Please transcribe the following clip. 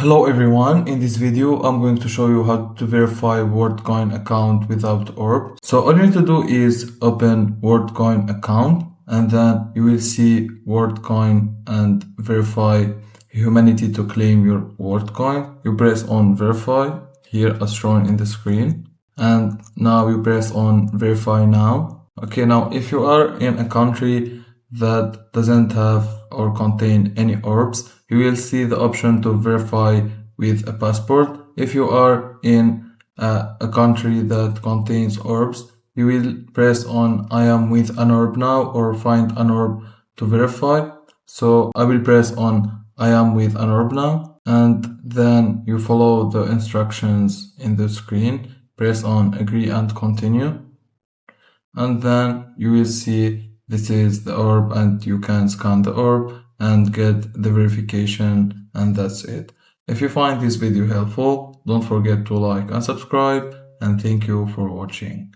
Hello everyone, in this video I'm going to show you how to verify Worldcoin account without orb. So all you need to do is open Worldcoin account and then you will see Worldcoin and verify humanity to claim your Worldcoin. You press on verify here as shown in the screen and now you press on verify now. Okay, now if you are in a country that doesn't have or contain any orbs, you will see the option to verify with a passport. If you are in a country that contains orbs, you will press on I am with an orb now or find an orb to verify. So I will press on I am with an orb now and then you follow the instructions in the screen. Press on agree and continue and then you will see this is the orb and you can scan the orb and get the verification, and that's it. If you find this video helpful, don't forget to like and subscribe, and thank you for watching.